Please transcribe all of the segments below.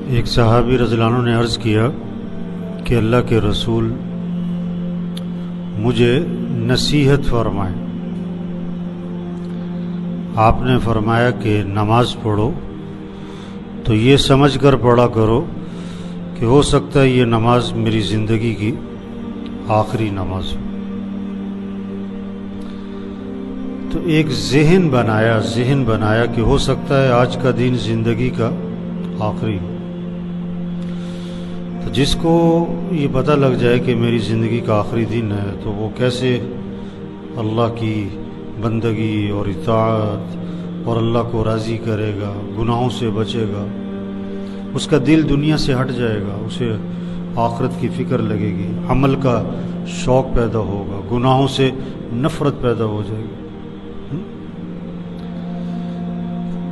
ایک صحابی رضی اللہ عنہ نے عرض کیا کہ اللہ کے رسول مجھے نصیحت فرمائیں۔ آپ نے فرمایا کہ نماز پڑھو تو یہ سمجھ کر پڑھا کرو کہ ہو سکتا ہے یہ نماز میری زندگی کی آخری نماز ہو۔ تو ایک ذہن بنایا کہ ہو سکتا ہے آج کا دن زندگی کا آخری ہو۔ تو جس کو یہ پتہ لگ جائے کہ میری زندگی کا آخری دن ہے تو وہ کیسے اللہ کی بندگی اور اطاعت اور اللہ کو راضی کرے گا، گناہوں سے بچے گا، اس کا دل دنیا سے ہٹ جائے گا، اسے آخرت کی فکر لگے گی، عمل کا شوق پیدا ہوگا، گناہوں سے نفرت پیدا ہو جائے گی۔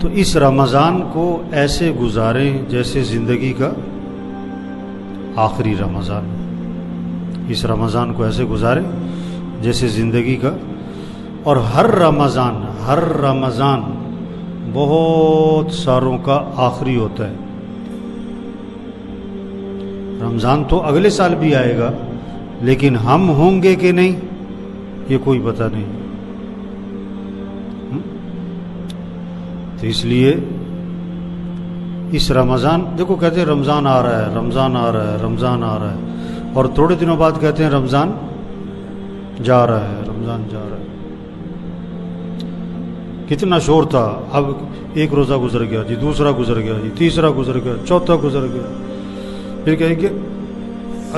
تو اس رمضان کو ایسے گزاریں جیسے زندگی کا آخری رمضان۔ اس رمضان کو ایسے گزاریں جیسے زندگی کا، اور ہر رمضان بہت ساروں کا آخری ہوتا ہے۔ رمضان تو اگلے سال بھی آئے گا، لیکن ہم ہوں گے کہ نہیں یہ کوئی پتہ نہیں۔ تو اس لیے اس رمضان دیکھو، کہتے ہیں رمضان آ رہا ہے، رمضان آ رہا ہے، رمضان آ رہا ہے، اور تھوڑے دنوں بعد کہتے ہیں رمضان جا رہا ہے، رمضان جا رہا ہے۔ کتنا شور تھا، اب ایک روزہ گزر گیا جی، دوسرا گزر گیا جی، تیسرا گزر گیا، چوتھا گزر گیا، پھر کہیں گے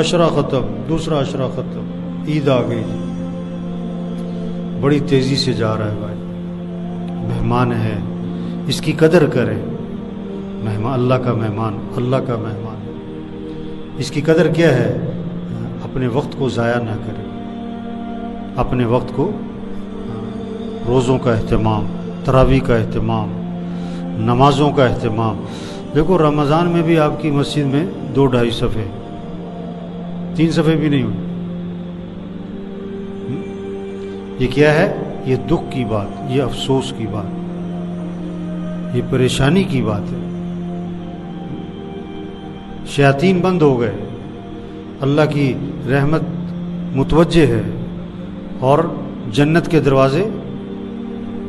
عشرہ ختم، دوسرا عشرہ ختم، عید آ گئی جی۔ بڑی تیزی سے جا رہا ہے بھائی، مہمان ہے، اس کی قدر کریں۔ مہمان اللہ کا مہمان، اللہ کا مہمان، اس کی قدر کیا ہے؟ اپنے وقت کو ضائع نہ کریں، اپنے وقت کو، روزوں کا اہتمام، تراویح کا اہتمام، نمازوں کا اہتمام۔ دیکھو رمضان میں بھی آپ کی مسجد میں 2-2.5 صفحے، 3 صفحے بھی نہیں ہوئے۔ یہ کیا ہے؟ یہ دکھ کی بات، یہ افسوس کی بات، یہ پریشانی کی بات ہے۔ شیاطین بند ہو گئے، اللہ کی رحمت متوجہ ہے، اور جنت کے دروازے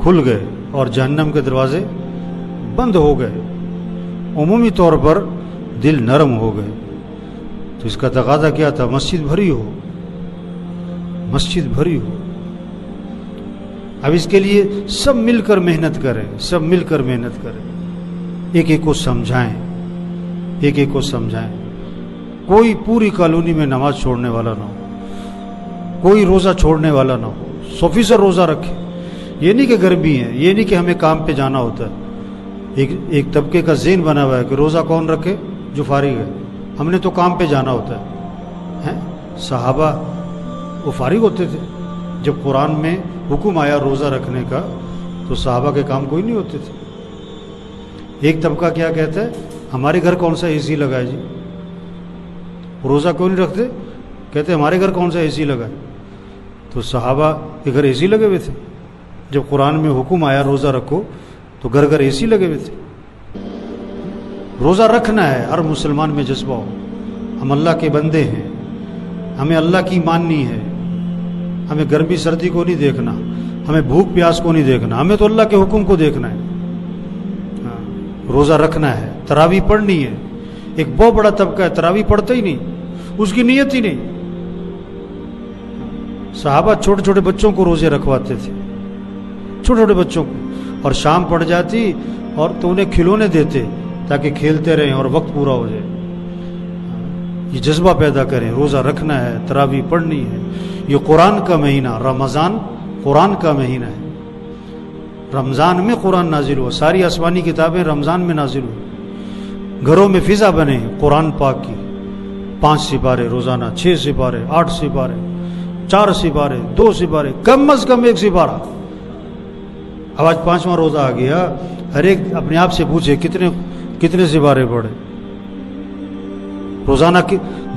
کھل گئے اور جہنم کے دروازے بند ہو گئے۔ عمومی طور پر دل نرم ہو گئے۔ تو اس کا تقاضا کیا تھا؟ مسجد بھری ہو، مسجد بھری ہو۔ اب اس کے لیے سب مل کر محنت کریں، سب مل کر محنت کریں، ایک ایک کو سمجھائیں، ایک ایک کو سمجھائیں۔ کوئی پوری کالونی میں نماز چھوڑنے والا نہ ہو، کوئی روزہ چھوڑنے والا نہ ہو، 100% روزہ رکھے۔ یہ نہیں کہ گرمی ہے، یہ نہیں کہ ہمیں کام پہ جانا ہوتا ہے۔ ایک طبقے کا ذہن بنا ہوا ہے کہ روزہ کون رکھے؟ جو فارغ ہے، ہم نے تو کام پہ جانا ہوتا ہے۔ صحابہ وہ فارغ ہوتے تھے، جب قرآن میں حکم آیا روزہ رکھنے کا تو صحابہ کے کام کوئی نہیں ہوتے تھے۔ ایک طبقہ کیا کہتا ہے؟ ہمارے گھر کون سا اے سی لگا ہے جی، روزہ کیوں نہیں رکھتے؟ کہتے ہمارے گھر کون سا اے سی لگا ہے۔ تو صحابہ کے گھر اے سی لگے ہوئے تھے، جب قرآن میں حکم آیا روزہ رکھو تو گھر گھر اے سی لگے ہوئے تھے۔ روزہ رکھنا ہے، ہر مسلمان میں جذبہ ہو، ہم اللہ کے بندے ہیں، ہمیں اللہ کی ماننی ہے، ہمیں گرمی سردی کو نہیں دیکھنا، ہمیں بھوک پیاس کو نہیں دیکھنا، ہمیں تو اللہ کے حکم کو دیکھنا ہے۔ روزہ رکھنا ہے، تراویح پڑھنی ہے۔ ایک بہت بڑا طبقہ ہے تراویح پڑھتا ہی نہیں، اس کی نیت ہی نہیں۔ صحابہ چھوٹے چھوٹے بچوں کو روزے رکھواتے تھے، چھوٹے چھوٹے بچوں کو، اور شام پڑ جاتی اور تو انہیں کھلونے دیتے تاکہ کھیلتے رہیں اور وقت پورا ہو جائے۔ یہ جذبہ پیدا کریں، روزہ رکھنا ہے، تراویح پڑھنی ہے۔ یہ قرآن کا مہینہ، رمضان قرآن کا مہینہ ہے۔ رمضان میں قرآن نازل ہوا، ساری آسمانی کتابیں رمضان میں نازل ہوئی۔ گھروں میں فضا بنے قرآن پاک کی، 5 سپارے روزانہ، 6 سپارے، 8 سپارے، 4 سپارے، 2 سپارے، کم از کم 1 سپارہ۔ اب آج 5واں روزہ آ گیا، ہر ایک اپنے آپ سے پوچھے کتنے سپارے پڑھے روزانہ؟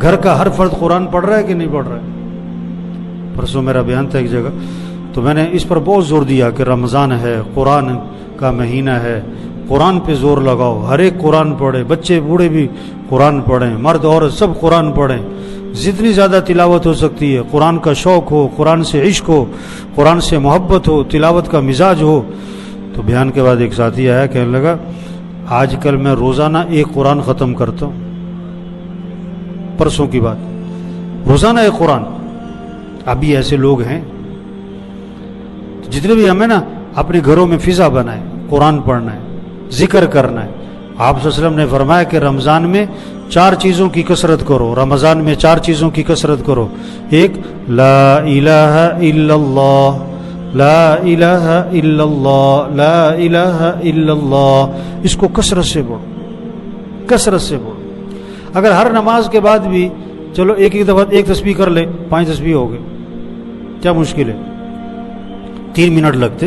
گھر کا ہر فرد قرآن پڑھ رہا ہے کہ نہیں پڑھ رہا ہے؟ پرسوں میرا بیان تھا ایک جگہ، تو میں نے اس پر بہت زور دیا کہ رمضان ہے، قرآن کا مہینہ ہے، قرآن پہ زور لگاؤ، ہر ایک قرآن پڑھے، بچے بوڑھے بھی قرآن پڑھیں، مرد عورت سب قرآن پڑھیں، جتنی زیادہ تلاوت ہو سکتی ہے، قرآن کا شوق ہو، قرآن سے عشق ہو، قرآن سے محبت ہو، تلاوت کا مزاج ہو۔ تو بیان کے بعد ایک ساتھی آیا، کہنے لگا آج کل میں روزانہ ایک قرآن ختم کرتا ہوں، پرسوں کی بات، روزانہ ایک قرآن۔ ابھی ایسے لوگ ہیں، جتنے بھی ہمیں نا اپنے گھروں میں فضا بنائے، قرآن پڑھنا ہے، ذکر کرنا ہے۔ آپ صلی اللہ علیہ وسلم نے فرمایا کہ رمضان میں 4 چیزوں کی کثرت کرو، رمضان میں 4 چیزوں کی کثرت کرو۔ ایک، لا الہ الا اللہ، لا الہ الا اللہ، لا الہ الا اللہ، اس کو کثرت سے بولو، کثرت سے بولو۔ اگر ہر نماز کے بعد بھی چلو ایک دفعہ ایک تسبیح کر لے، 5 تسبیح ہو گئے، کیا مشکل ہے؟ 3 منٹ لگتے۔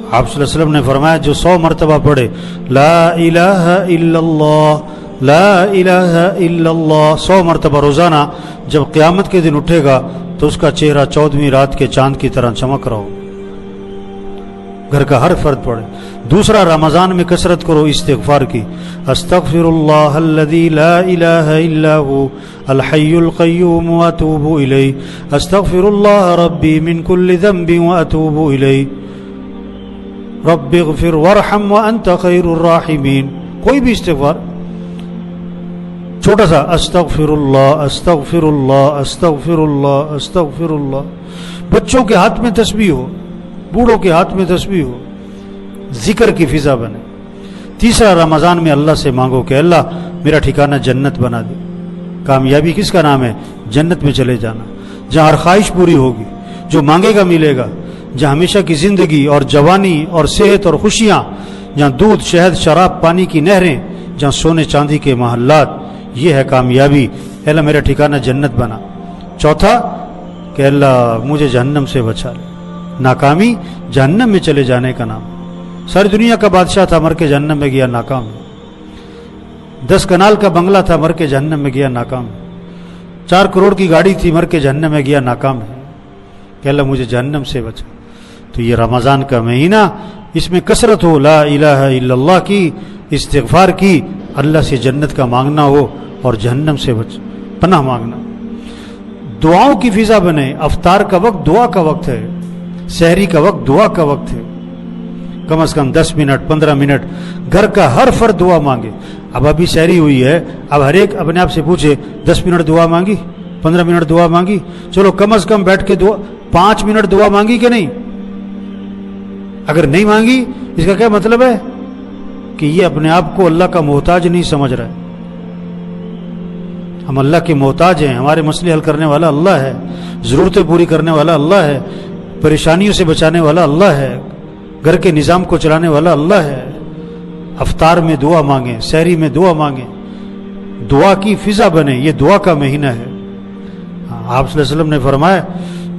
آپ صلی اللہ علیہ وسلم نے فرمایا جو 100 مرتبہ پڑھے لا الہ الا اللہ، لا الہ الا اللہ 100 مرتبہ روزانہ، جب قیامت کے دن اٹھے گا تو اس کا چہرہ 14ویں رات کے چاند کی طرح چمک رہا ہو۔ گھر کا ہر فرد پڑھے۔ دوسرا، رمضان میں کثرت کرو استغفار کی، استغفر اللہ الذی لا الہ الا هو الحی القیوم واتوب الیہ، استغفر اللہ ربی من کل ذنب واتوب الیہ، رب اغفر وارحم وانت خیر الراحمین۔ کوئی بھی استغفار چھوٹا سا، استغفر اللہ استغفر اللہ استغفر اللہ استغفر اللہ۔ بچوں کے ہاتھ میں تسبیح ہو، بوڑھوں کے ہاتھ میں تسبیح ہو، ذکر کی فضا بنے۔ تیسرا، رمضان میں اللہ سے مانگو کہ اللہ میرا ٹھکانہ جنت بنا دے۔ کامیابی کس کا نام ہے؟ جنت میں چلے جانا، جہاں ہر خواہش پوری ہوگی، جو مانگے گا ملے گا، جہاں ہمیشہ کی زندگی اور جوانی اور صحت اور خوشیاں، جہاں دودھ شہد شراب پانی کی نہریں، جہاں سونے چاندی کے محلات، یہ ہے کامیابی۔ اے اللہ میرا ٹھکانہ جنت بنا۔ چوتھا کہ اللہ مجھے جہنم سے بچا لے۔ ناکامی جہنم میں چلے جانے کا نام۔ ساری دنیا کا بادشاہ تھا، مر کے جہنم میں گیا، ناکام۔ 10 کنال کا بنگلہ تھا، مر کے جہنم میں گیا، ناکام۔ 4 کروڑ کی گاڑی تھی، مر کے جہنم میں گیا، ناکام ہے۔ کہ اللہ مجھے جہنم سے بچا۔ تو یہ رمضان کا مہینہ، اس میں کثرت ہو لا الہ الا اللہ کی، استغفار کی، اللہ سے جنت کا مانگنا ہو اور جہنم سے پناہ مانگنا۔ دعاؤں کی فضا بنے۔ افطار کا وقت دعا کا وقت ہے، سحری کا وقت دعا کا وقت ہے۔ کم از کم 10 منٹ 15 منٹ گھر کا ہر فرد دعا مانگے۔ اب ابھی سحری ہوئی ہے، اب ہر ایک اپنے آپ سے پوچھے 10 منٹ دعا مانگی، 15 منٹ دعا مانگی؟ چلو کم از کم بیٹھ کے 5 منٹ دعا مانگی کہ نہیں؟ اگر نہیں مانگی، اس کا کیا مطلب ہے؟ کہ یہ اپنے آپ کو اللہ کا محتاج نہیں سمجھ رہا ہے۔ ہم اللہ کے محتاج ہیں، ہمارے مسئلے حل کرنے والا اللہ ہے، ضرورتیں پوری کرنے والا اللہ ہے، پریشانیوں سے بچانے والا اللہ ہے، گھر کے نظام کو چلانے والا اللہ ہے۔ افطار میں دعا مانگیں، سحری میں دعا مانگیں، دعا کی فضا بنے۔ یہ دعا کا مہینہ ہے۔ آپ صلی اللہ علیہ وسلم نے فرمایا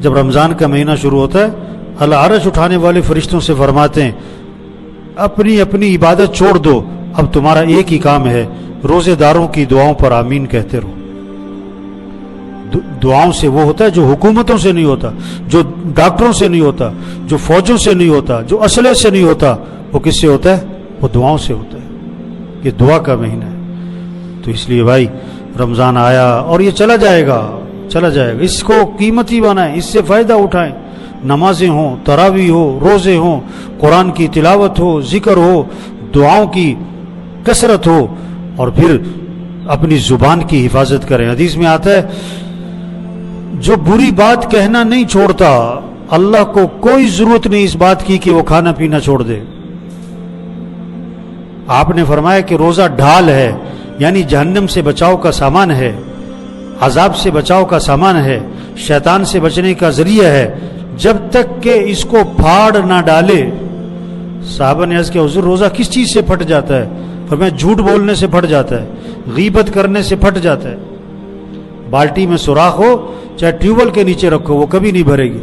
جب رمضان کا مہینہ شروع ہوتا ہے، اللہ عرش اٹھانے والے فرشتوں سے فرماتے ہیں اپنی اپنی عبادت چھوڑ دو، اب تمہارا ایک ہی کام ہے، روزے داروں کی دعاؤں پر آمین کہتے رہو۔ دعاؤں سے وہ ہوتا ہے جو حکومتوں سے نہیں ہوتا، جو ڈاکٹروں سے نہیں ہوتا، جو فوجوں سے نہیں ہوتا، جو اسلحے سے نہیں ہوتا، وہ کس سے ہوتا ہے؟ وہ دعاؤں سے ہوتا ہے۔ یہ دعا کا مہینہ ہے۔ تو اس لیے بھائی رمضان آیا اور یہ چلا جائے گا، چلا جائے گا، اس کو قیمتی بنائیں، اس سے فائدہ اٹھائیں۔ نمازیں ہوں، تراویح ہو، روزے ہوں، قرآن کی تلاوت ہو، ذکر ہو، دعاؤں کی کثرت ہو، اور پھر اپنی زبان کی حفاظت کریں۔ حدیث میں آتا ہے جو بری بات کہنا نہیں چھوڑتا، اللہ کو کوئی ضرورت نہیں اس بات کی کہ وہ کھانا پینا چھوڑ دے۔ آپ نے فرمایا کہ روزہ ڈھال ہے، یعنی جہنم سے بچاؤ کا سامان ہے، عذاب سے بچاؤ کا سامان ہے، شیطان سے بچنے کا ذریعہ ہے، جب تک کہ اس کو پھاڑ نہ ڈالے۔ صحابہ نے عرض کیا حضور روزہ کس چیز سے پھٹ جاتا ہے؟ فرمایا جھوٹ بولنے سے پھٹ جاتا ہے، غیبت کرنے سے پھٹ جاتا ہے۔ بالٹی میں سوراخ ہو، چاہے ٹیوب ویل کے نیچے رکھو، وہ کبھی نہیں بھرے گی۔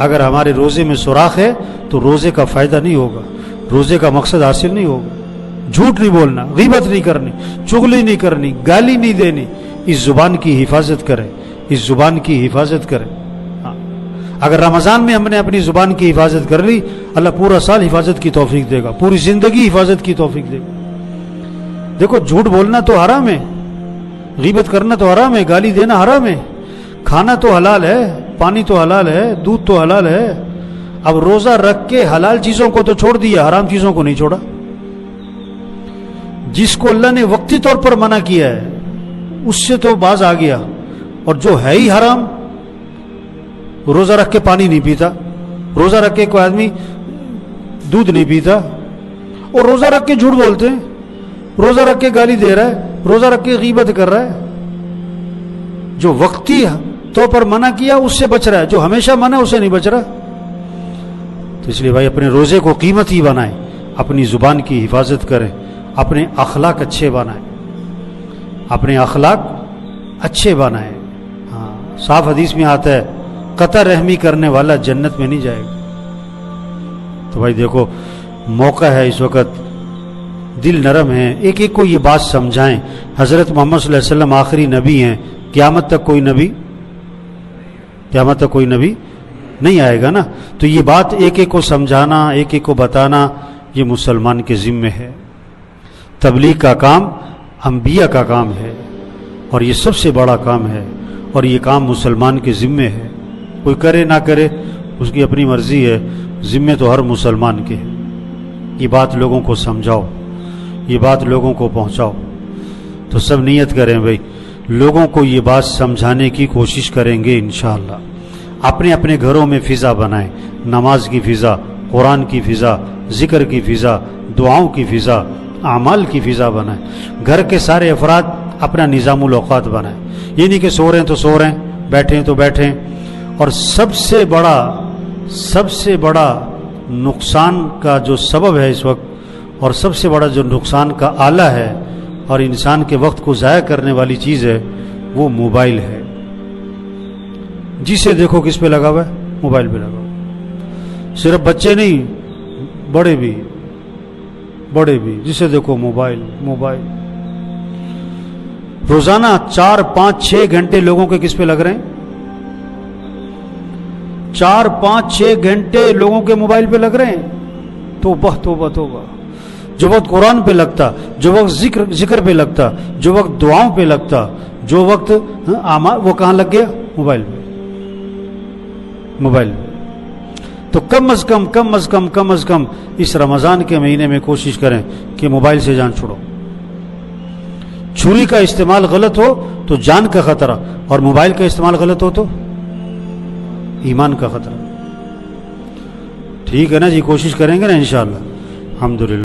اگر ہمارے روزے میں سوراخ ہے تو روزے کا فائدہ نہیں ہوگا، روزے کا مقصد حاصل نہیں ہوگا۔ جھوٹ نہیں بولنا، غیبت نہیں کرنی، چغلی نہیں کرنی، گالی نہیں دینی۔ اس زبان کی حفاظت کریں، اس زبان کی حفاظت کریں۔ اگر رمضان میں ہم نے اپنی زبان کی حفاظت کر لی، اللہ پورا سال حفاظت کی توفیق دے گا، پوری زندگی حفاظت کی توفیق دے گا۔ دیکھو جھوٹ بولنا تو حرام ہے، غیبت کرنا تو حرام ہے، گالی دینا حرام ہے، کھانا تو حلال ہے، پانی تو حلال ہے، دودھ تو حلال ہے۔ اب روزہ رکھ کے حلال چیزوں کو تو چھوڑ دیا، حرام چیزوں کو نہیں چھوڑا۔ جس کو اللہ نے وقتی طور پر منع کیا ہے اس سے تو باز آ گیا، اور جو ہے ہی حرام، روزہ رکھ کے پانی نہیں پیتا، روزہ رکھ کے کوئی آدمی دودھ نہیں پیتا، اور روزہ رکھ کے جھوٹ بولتے ہیں، روزہ رکھ کے گالی دے رہا ہے، روزہ رکھ کے غیبت کر رہا ہے۔ جو وقتی طور پر منع کیا اس سے بچ رہا ہے، جو ہمیشہ منع اسے نہیں بچ رہا۔ تو اس لیے بھائی اپنے روزے کو قیمتی بنائیں، اپنی زبان کی حفاظت کریں، اپنے اخلاق اچھے بنائیں، اپنے اخلاق اچھے بنائیں۔ ہاں صاف حدیث میں آتا ہے قطع رحمی کرنے والا جنت میں نہیں جائے گا۔ تو بھائی دیکھو موقع ہے اس وقت، دل نرم ہے، ایک ایک کو یہ بات سمجھائیں۔ حضرت محمد صلی اللہ علیہ وسلم آخری نبی ہیں، قیامت تک کوئی نبی نہیں آئے گا نا، تو یہ بات ایک ایک کو سمجھانا، ایک ایک کو بتانا، یہ مسلمان کے ذمے ہے۔ تبلیغ کا کام انبیاء کا کام ہے، اور یہ سب سے بڑا کام ہے، اور یہ کام مسلمان کے ذمے ہے۔ کوئی کرے نہ کرے اس کی اپنی مرضی ہے، ذمے تو ہر مسلمان کے ہے۔ یہ بات لوگوں کو سمجھاؤ، یہ بات لوگوں کو پہنچاؤ۔ تو سب نیت کریں بھائی، لوگوں کو یہ بات سمجھانے کی کوشش کریں گے انشاءاللہ۔ اپنے اپنے گھروں میں فضا بنائیں، نماز کی فضا، قرآن کی فضا، ذکر کی فضا، دعاؤں کی فضا، اعمال کی فضا بنائیں۔ گھر کے سارے افراد اپنا نظام الاوقات بنائیں، یہ نہیں کہ سو رہے ہیں تو سو رہے ہیں، بیٹھے ہیں تو بیٹھیں۔ اور سب سے بڑا نقصان کا جو سبب ہے اس وقت، اور سب سے بڑا جو نقصان کا آلہ ہے اور انسان کے وقت کو ضائع کرنے والی چیز ہے، وہ موبائل ہے۔ جسے دیکھو کس پہ لگا ہوا ہے؟ موبائل پہ لگا ہوا ہے۔ صرف بچے نہیں، بڑے بھی جسے دیکھو موبائل۔ روزانہ 4 5 6 گھنٹے لوگوں کے کس پہ لگ رہے ہیں؟ 4 5 6 گھنٹے لوگوں کے موبائل پہ لگ رہے ہیں۔ توبہ توبہ توبہ۔ جو وقت قرآن پہ لگتا، جو وقت ذکر پہ لگتا، جو وقت دعاؤں پہ لگتا، جو وقت وہ کہاں لگ گیا؟ موبائل پہ۔ تو کم از کم اس رمضان کے مہینے میں کوشش کریں کہ موبائل سے جان چھوڑو۔ چھری کا استعمال غلط ہو تو جان کا خطرہ، اور موبائل کا استعمال غلط ہو تو ایمان کا خطرہ۔ ٹھیک ہے نا جی، کوشش کریں گے نا انشاءاللہ۔ الحمدللہ۔